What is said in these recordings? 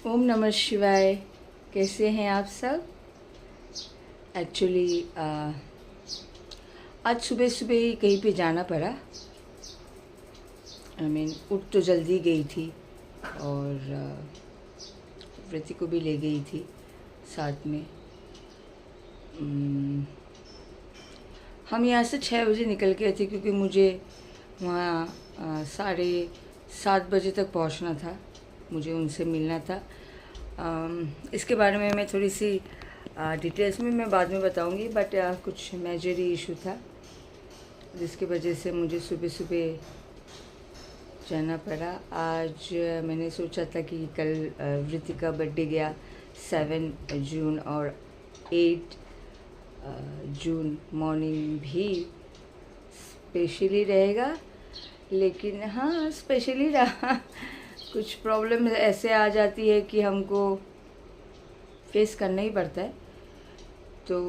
ओम नमः शिवाय। कैसे हैं आप सब? एक्चुअली आज सुबह सुबह ही कहीं पे जाना पड़ा। उठ तो जल्दी गई थी और वृत्ति को भी ले गई थी साथ में। हम यहाँ से 6 बजे निकल गए थे क्योंकि मुझे वहाँ 7:30 बजे तक पहुँचना था। मुझे उनसे मिलना था। इसके बारे में मैं थोड़ी सी डिटेल्स में मैं बाद में बताऊंगी, बट कुछ मेजर इशू था जिसकी वजह से मुझे सुबह सुबह जाना पड़ा। आज मैंने सोचा था कि कल वृत्ति का बर्थडे गया 7 जून और 8 जून मॉर्निंग भी स्पेशली रहेगा, लेकिन हाँ स्पेशली रहा। कुछ प्रॉब्लम ऐसे आ जाती है कि हमको फेस करना ही पड़ता है। तो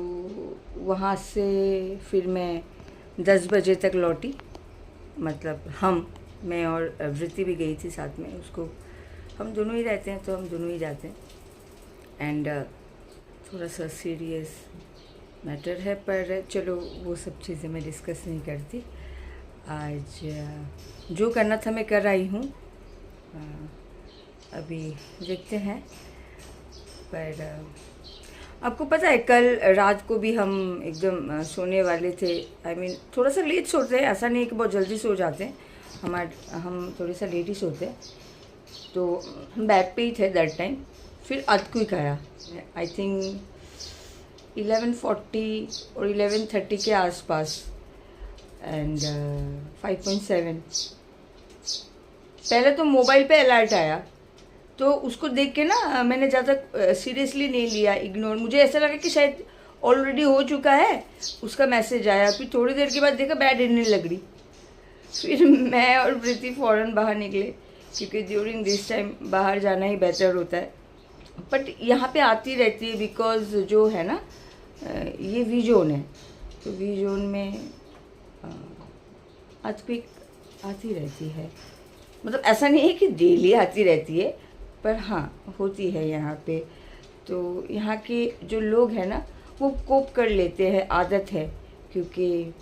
वहाँ से फिर मैं 10 बजे तक लौटी। मतलब मैं और वृत्ति भी गई थी साथ में। उसको हम दोनों ही रहते हैं तो हम दोनों ही जाते हैं। एंड थोड़ा सा सीरियस मैटर है, पर चलो वो सब चीज़ें मैं डिस्कस नहीं करती। आज जो करना था मैं कर आई हूँ। अभी देखते हैं। पर आपको पता है कल रात को भी हम एकदम सोने वाले थे। थोड़ा सा लेट सोते हैं, ऐसा नहीं कि बहुत जल्दी सो जाते हैं। हम थोड़ा सा लेट ही सोते हैं। तो हम बेड पे ही थे दैट टाइम। फिर अर्थक्वेक आया, आई थिंक 11:40 और 11:30 के आसपास। एंड 5.7। पहले तो मोबाइल पे अलर्ट आया तो उसको देख के ना मैंने ज़्यादा सीरियसली नहीं लिया, इग्नोर। मुझे ऐसा लगा कि शायद ऑलरेडी हो चुका है, उसका मैसेज आया। फिर थोड़ी देर के बाद देखा बैड हिलने लग रही। फिर मैं और प्रीति फ़ौरन बाहर निकले क्योंकि ड्यूरिंग दिस टाइम बाहर जाना ही बेहतर होता है। बट यहाँ पे आती रहती है बिकॉज जो है ना ये वी जोन है, तो वी जोन में अर्थक्वेक आती रहती है। मतलब ऐसा नहीं है कि डेली आती रहती है, पर हाँ होती है यहाँ पे। तो यहाँ के जो लोग हैं ना वो कोप कर लेते हैं, आदत है। क्योंकि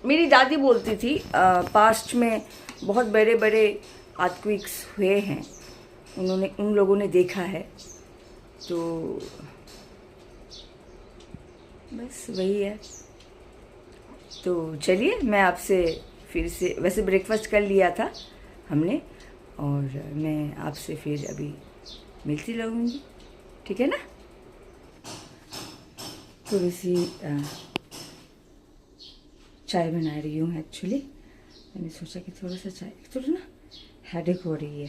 मेरी दादी बोलती थी पास्ट में बहुत बड़े बड़े अर्थक्वेक्स हुए हैं, उन लोगों ने देखा है। तो बस वही है। तो चलिए मैं आपसे फिर से, वैसे ब्रेकफास्ट कर लिया था हमने, और मैं आपसे फिर अभी मिलती रहूँगी, ठीक है ना। थोड़ी सी चाय बना रही हूँ एक्चुअली। मैंने सोचा कि थोड़ा सा चाय, थोड़ा ना हेडेक हो रही है,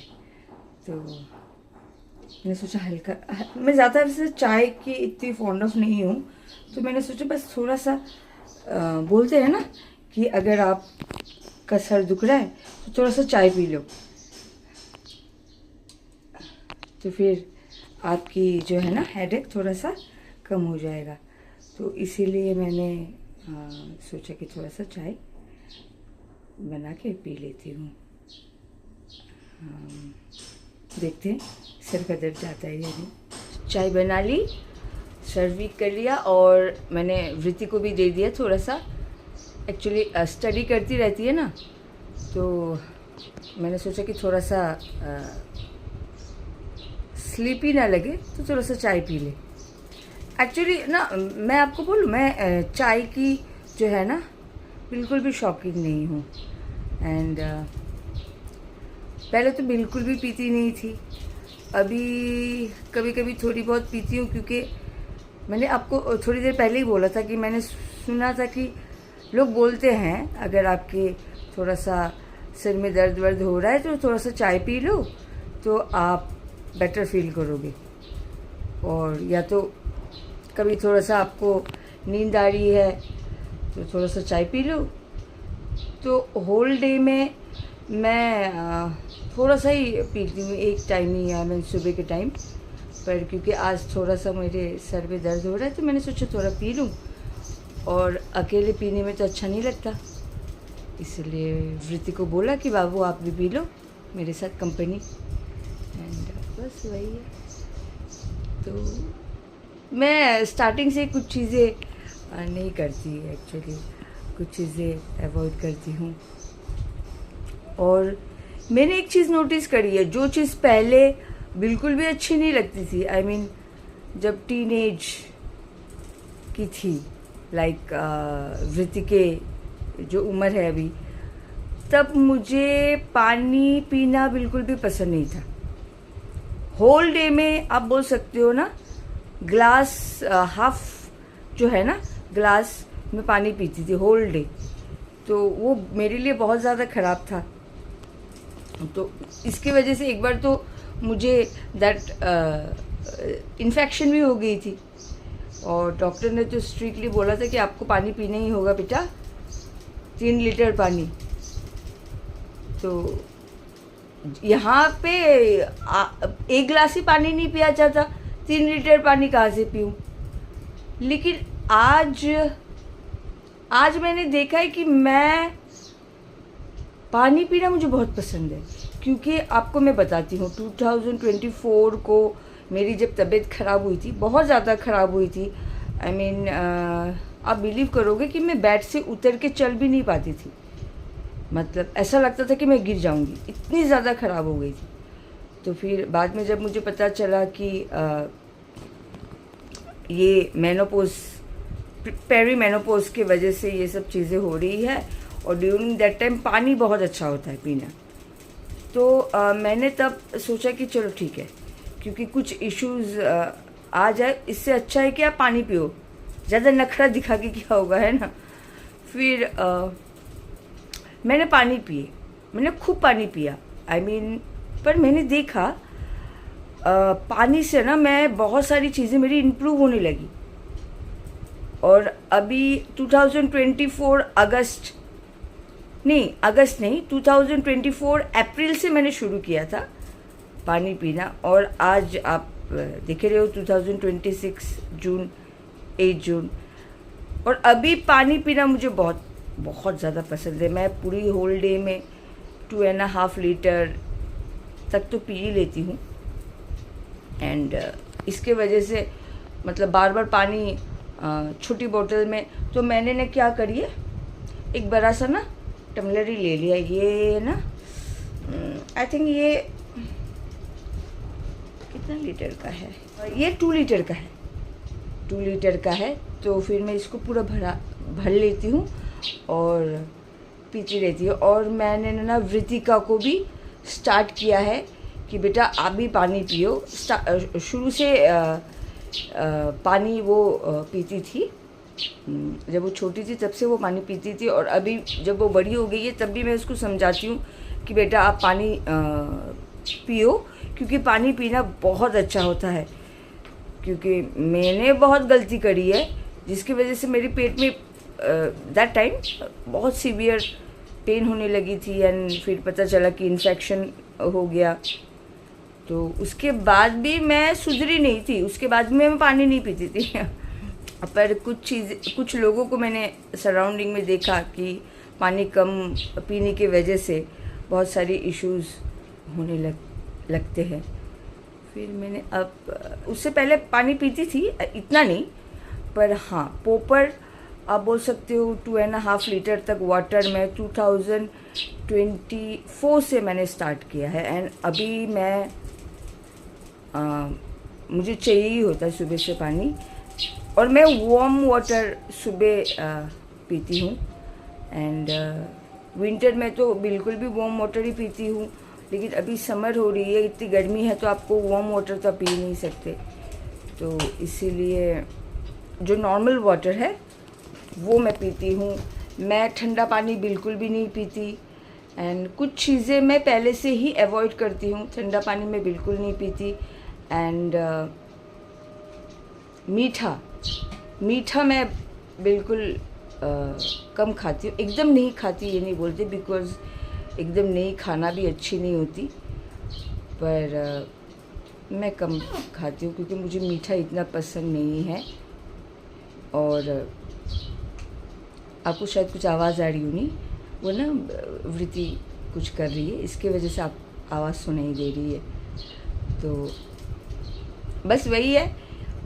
तो मैंने सोचा हल्का। मैं ज़्यादा वैसे चाय की इतनी फॉन्ड ऑफ नहीं हूँ, तो मैंने सोचा बस थोड़ा सा बोलते हैं ना कि अगर आप का सर दुख रहा है तो थोड़ा सा चाय पी लो, तो फिर आपकी जो है ना हेडेक थोड़ा सा कम हो जाएगा। तो इसीलिए मैंने सोचा कि थोड़ा सा चाय बना के पी लेती हूँ। देखते हैं सर का दर्द जाता है या नहीं। चाय बना ली, सर्व भी कर लिया, और मैंने वृत्ति को भी दे दिया थोड़ा सा। एक्चुअली स्टडी करती रहती है ना, तो मैंने सोचा कि थोड़ा सा स्लीपी ना लगे तो थोड़ा सा चाय पी ले। एक्चुअली ना मैं आपको बोलूँ, मैं चाय की जो है ना बिल्कुल भी शौकीन नहीं हूँ। एंड पहले तो बिल्कुल भी पीती नहीं थी। अभी कभी कभी थोड़ी बहुत पीती हूँ, क्योंकि मैंने आपको थोड़ी देर पहले ही बोला था कि मैंने सुना था कि लोग बोलते हैं अगर आपके थोड़ा सा सिर में दर्द वर्द हो रहा है तो थोड़ा सा चाय पी लो तो आप बेटर फील करोगे। और या तो कभी थोड़ा सा आपको नींद आ रही है तो थोड़ा सा चाय पी लो। तो होल डे में मैं थोड़ा सा ही पीती हूँ, एक टाइम ही है, मैं सुबह के टाइम पर। क्योंकि आज थोड़ा सा मेरे सर में दर्द हो रहा है तो मैंने सोचा थोड़ा पी लूँ, और अकेले पीने में तो अच्छा नहीं लगता। इसलिए वृत्ति को बोला कि बाबू आप भी पी लो मेरे साथ कंपनी। एंड बस वही है। तो मैं स्टार्टिंग से कुछ चीज़ें नहीं करती एक्चुअली, कुछ चीज़ें अवॉइड करती हूँ। और मैंने एक चीज़ नोटिस करी है, जो चीज़ पहले बिल्कुल भी अच्छी नहीं लगती थी, आई मीन जब टीनेज की थी, लाइक वृत्ति के जो उम्र है अभी, तब मुझे पानी पीना बिल्कुल भी पसंद नहीं था। होल डे में आप बोल सकते हो ना, ग्लास हाफ जो है ना ग्लास में पानी पीती थी होल डे, तो वो मेरे लिए बहुत ज़्यादा ख़राब था। तो इसकी वजह से एक बार तो मुझे दैट इन्फेक्शन भी हो गई थी, और डॉक्टर ने तो स्ट्रिक्टली बोला था कि आपको पानी पीना ही होगा बेटा, 3 लीटर पानी। तो यहाँ पे एक गिलास ही पानी नहीं पिया जाता, 3 लीटर पानी कहाँ से पीऊँ। लेकिन आज मैंने देखा है कि मैं पानी पीना मुझे बहुत पसंद है। क्योंकि आपको मैं बताती हूँ, 2024 को मेरी जब तबीयत ख़राब हुई थी, बहुत ज़्यादा ख़राब हुई थी, आई मीन आप बिलीव करोगे कि मैं बेड से उतर के चल भी नहीं पाती थी। मतलब ऐसा लगता था कि मैं गिर जाऊंगी, इतनी ज़्यादा ख़राब हो गई थी। तो फिर बाद में जब मुझे पता चला कि ये मेनोपोज, पेरी मेनोपोज की वजह से ये सब चीज़ें हो रही है, और ड्यूरिंग दैट टाइम पानी बहुत अच्छा होता है पीना, तो मैंने तब सोचा कि चलो ठीक है, क्योंकि कुछ इश्यूज़ आ जाए, इससे अच्छा है कि आप पानी पियो, ज़्यादा नखरा दिखा के क्या होगा, है ना। फिर मैंने पानी पिए, मैंने खूब पानी पिया, आई मीन पर मैंने देखा पानी से ना मैं बहुत सारी चीज़ें मेरी इम्प्रूव होने लगी। और अभी 2024 अगस्त नहीं, 2024 अप्रैल से मैंने शुरू किया था पानी पीना, और आज आप देख रहे हो 2026 जून, 8 जून, और अभी पानी पीना मुझे बहुत बहुत ज़्यादा पसंद है। मैं पूरी होल डे में 2.5 लीटर तक तो पी ही लेती हूँ। एंड इसके वजह से मतलब बार बार पानी छोटी बोतल में, तो मैंने ना क्या करी है, एक बड़ा सा ना टम्बलर ही ले लिया। ये ना आई थिंक ये कितना लीटर का है, ये 2 लीटर का है, 2 लीटर का है। तो फिर मैं इसको पूरा भर लेती हूँ और पीती रहती हूँ। और मैंने ना वृतिका को भी स्टार्ट किया है कि बेटा आप भी पानी पियो। शुरू से पानी वो पीती थी, जब वो छोटी थी तब से वो पानी पीती थी, और अभी जब वो बड़ी हो गई है तब भी मैं उसको समझाती हूँ कि बेटा आप पानी पियो, क्योंकि पानी पीना बहुत अच्छा होता है। क्योंकि मैंने बहुत गलती करी है, जिसकी वजह से मेरे पेट में दैट टाइम बहुत सीवियर पेन होने लगी थी, एंड फिर पता चला कि इन्फेक्शन हो गया। तो उसके बाद भी मैं सुधरी नहीं थी, उसके बाद भी मैं पानी नहीं पीती थी। पर कुछ लोगों को मैंने सराउंडिंग में देखा कि पानी कम पीने की वजह से बहुत सारी इश्यूज़ होने लगते हैं। फिर मैंने अब उससे पहले पानी पीती थी, इतना नहीं, पर हाँ प्रॉपर आप बोल सकते हो 2.5 लीटर तक वाटर में 2024 से मैंने स्टार्ट किया है। एंड अभी मैं मुझे चाहिए ही होता है सुबह से पानी, और मैं वार्म वाटर सुबह पीती हूँ। एंड विंटर में तो बिल्कुल भी वार्म वाटर ही पीती हूँ, लेकिन अभी समर हो रही है, इतनी गर्मी है, तो आपको वार्म वाटर तो आप पी नहीं सकते, तो इसीलिए जो नॉर्मल वाटर है वो मैं पीती हूँ। मैं ठंडा पानी बिल्कुल भी नहीं पीती, एंड कुछ चीज़ें मैं पहले से ही अवॉइड करती हूँ। ठंडा पानी मैं बिल्कुल नहीं पीती। एंड मीठा मैं बिल्कुल कम खाती हूँ, एकदम नहीं खाती ये नहीं बोलते, बिकॉज़ एकदम नहीं खाना भी अच्छी नहीं होती, पर मैं कम खाती हूँ क्योंकि मुझे मीठा इतना पसंद नहीं है। और आपको शायद कुछ आवाज़ आ रही होगी, वो ना वृत्ति कुछ कर रही है, इसके वजह से आप आवाज़ सुनाई दे रही है। तो बस वही है।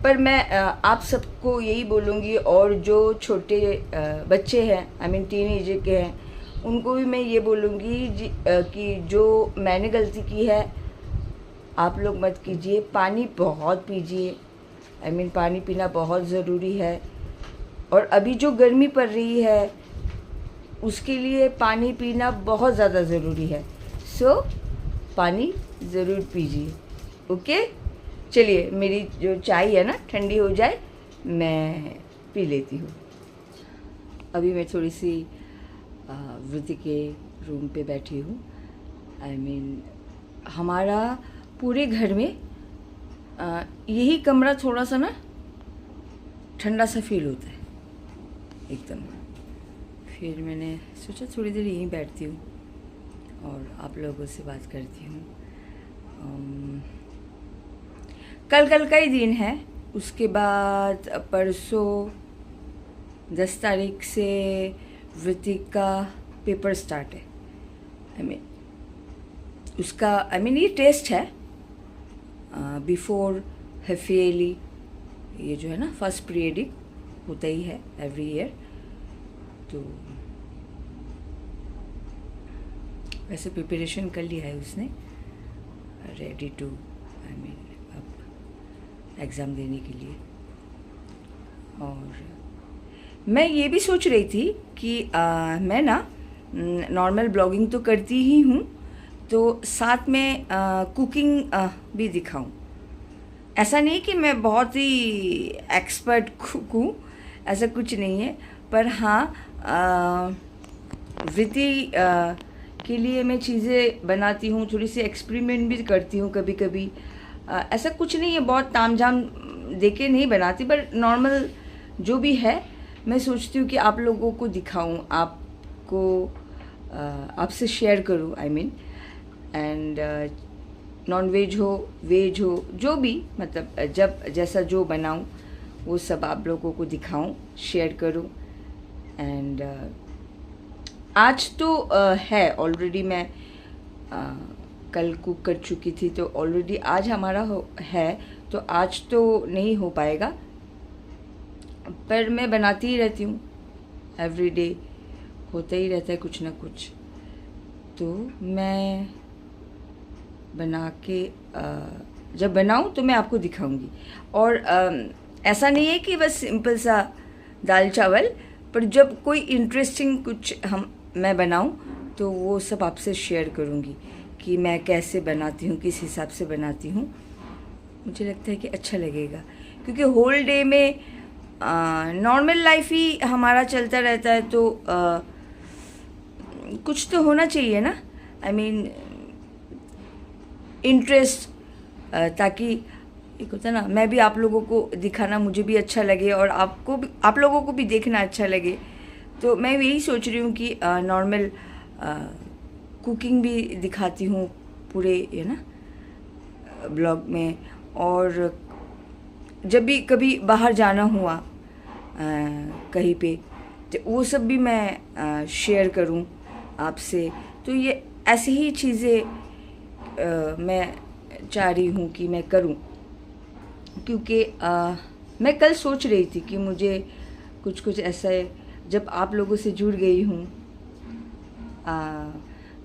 पर मैं आप सबको यही बोलूँगी, और जो छोटे बच्चे हैं, आई मीन टीनेजर के हैं, उनको भी मैं ये बोलूँगी कि जो मैंने गलती की है आप लोग मत कीजिए। पानी बहुत पीजिए, आई मीन पानी पीना बहुत ज़रूरी है। और अभी जो गर्मी पड़ रही है उसके लिए पानी पीना बहुत ज़्यादा ज़रूरी है। सो पानी ज़रूर पीजिए। ओके, चलिए मेरी जो चाय है ना ठंडी हो जाए, मैं पी लेती हूँ। अभी मैं थोड़ी सी वृद्धि के रूम पे बैठी हूँ। आई मीन हमारा पूरे घर में यही कमरा थोड़ा सा ना ठंडा सा फील होता है एकदम। फिर मैंने सोचा थोड़ी देर यहीं बैठती हूँ और आप लोगों से बात करती हूँ। कल का ही दिन है। उसके बाद परसों 10 तारीख से वृत्ति का पेपर स्टार्ट है। आई मीन उसका ये टेस्ट है बिफोर हेफियली, ये जो है ना फर्स्ट पीरियडिक होता ही है एवरी ईयर। तो वैसे प्रिपरेशन कर लिया है उसने, रेडी टू अब एग्ज़ाम देने के लिए। और मैं ये भी सोच रही थी कि मैं ना नॉर्मल ब्लॉगिंग तो करती ही हूँ, तो साथ में कुकिंग भी दिखाऊं। ऐसा नहीं कि मैं बहुत ही एक्सपर्ट कुक हूँ, ऐसा कुछ नहीं है। पर हाँ, वृत्ति के लिए मैं चीज़ें बनाती हूँ, थोड़ी सी एक्सपेरिमेंट भी करती हूँ कभी कभी। ऐसा कुछ नहीं है, बहुत तामझाम देके नहीं बनाती, पर नॉर्मल जो भी है मैं सोचती हूँ कि आप लोगों को दिखाऊं, आपको आपसे शेयर करूँ। I mean and non veg हो वेज हो जो भी, मतलब जब जैसा जो बनाऊं वो सब आप लोगों को दिखाऊं, शेयर करूं। एंड आज तो है ऑलरेडी, मैं कल कुक कर चुकी थी, तो ऑलरेडी आज हमारा है, तो आज तो नहीं हो पाएगा। पर मैं बनाती ही रहती हूँ, एवरी डे होता ही रहता है कुछ ना कुछ। तो मैं बना के जब बनाऊँ तो मैं आपको दिखाऊंगी। और ऐसा नहीं है कि बस सिंपल सा दाल चावल, पर जब कोई इंटरेस्टिंग कुछ मैं बनाऊँ तो वो सब आपसे शेयर करूँगी कि मैं कैसे बनाती हूँ, किस हिसाब से बनाती हूँ। मुझे लगता है कि अच्छा लगेगा, क्योंकि होल डे में नॉर्मल लाइफ ही हमारा चलता रहता है, तो कुछ तो होना चाहिए ना। आई मीन इंटरेस्ट, ताकि एक होता ना, मैं भी आप लोगों को दिखाना मुझे भी अच्छा लगे और आपको भी, आप लोगों को भी देखना अच्छा लगे। तो मैं यही सोच रही हूँ कि नॉर्मल कुकिंग भी दिखाती हूँ पूरे ये ना ब्लॉग में। और जब भी कभी बाहर जाना हुआ कहीं पे, तो वो सब भी मैं शेयर करूं आपसे। तो ये ऐसी ही चीज़ें मैं चाह रही हूँ कि मैं करूं, क्योंकि मैं कल सोच रही थी कि मुझे कुछ ऐसा, जब आप लोगों से जुड़ गई हूँ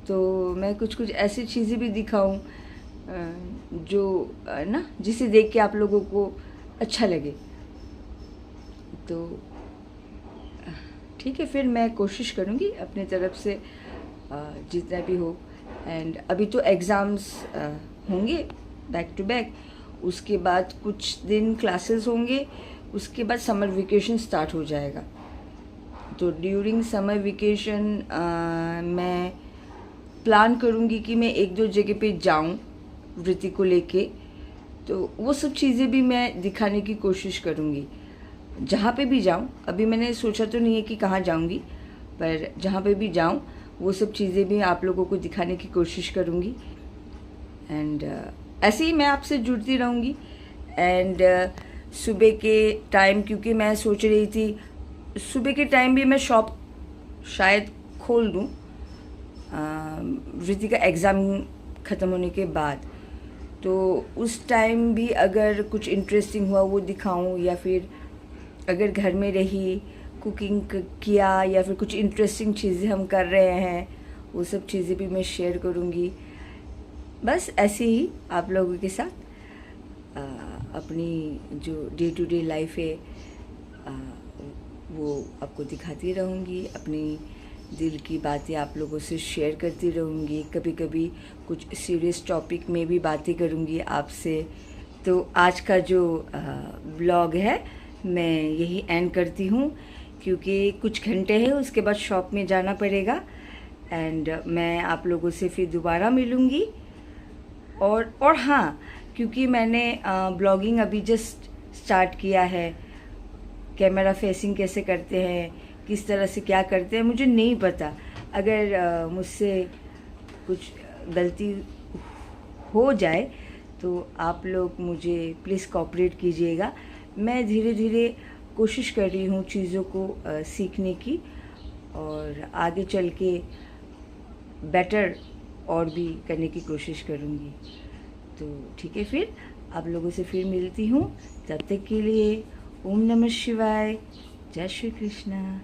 तो मैं कुछ ऐसी चीज़ें भी दिखाऊं जो ना, जिसे देख के आप लोगों को अच्छा लगे। तो ठीक है, फिर मैं कोशिश करूँगी अपने तरफ से जितना भी हो। एंड अभी तो एग्ज़ाम्स होंगे बैक टू बैक, उसके बाद कुछ दिन क्लासेस होंगे, उसके बाद समर वेकेशन स्टार्ट हो जाएगा। तो ड्यूरिंग समर वेकेशन मैं प्लान करूँगी कि मैं 1-2 जगह पे जाऊँ वृत्ति को लेके, तो वो सब चीज़ें भी मैं दिखाने की कोशिश करूँगी जहाँ पे भी जाऊँ। अभी मैंने सोचा तो नहीं है कि कहाँ जाऊँगी, पर जहाँ पे भी जाऊँ वो सब चीज़ें भी आप लोगों को दिखाने की कोशिश करूँगी। एंड ऐसे ही मैं आपसे जुड़ती रहूँगी। एंड सुबह के टाइम, क्योंकि मैं सोच रही थी सुबह के टाइम भी मैं शॉप शायद खोल दूँ वृत्ति का एग्ज़ाम ख़त्म होने के बाद। तो उस टाइम भी अगर कुछ इंटरेस्टिंग हुआ वो दिखाऊं, या फिर अगर घर में रही कुकिंग किया या फिर कुछ इंटरेस्टिंग चीज़ें हम कर रहे हैं वो सब चीज़ें भी मैं शेयर करूँगी। बस ऐसे ही आप लोगों के साथ अपनी जो डे टू डे लाइफ है वो आपको दिखाती रहूँगी, अपनी दिल की बातें आप लोगों से शेयर करती रहूँगी। कभी कभी कुछ सीरियस टॉपिक में भी बातें करूँगी आपसे। तो आज का जो व्लॉग है मैं यही एंड करती हूँ, क्योंकि कुछ घंटे हैं उसके बाद शॉप में जाना पड़ेगा। एंड मैं आप लोगों से फिर दोबारा मिलूँगी। और हाँ, क्योंकि मैंने ब्लॉगिंग अभी जस्ट स्टार्ट किया है, कैमरा फेसिंग कैसे करते हैं, किस तरह से क्या करते हैं मुझे नहीं पता। अगर मुझसे कुछ गलती हो जाए तो आप लोग मुझे प्लीज़ कोऑपरेट कीजिएगा। मैं धीरे धीरे कोशिश कर रही हूँ चीज़ों को सीखने की, और आगे चल के बेटर और भी करने की कोशिश करूँगी। तो ठीक है, फिर आप लोगों से फिर मिलती हूँ। तब तक के लिए ओम नमः शिवाय, जय श्री कृष्णा।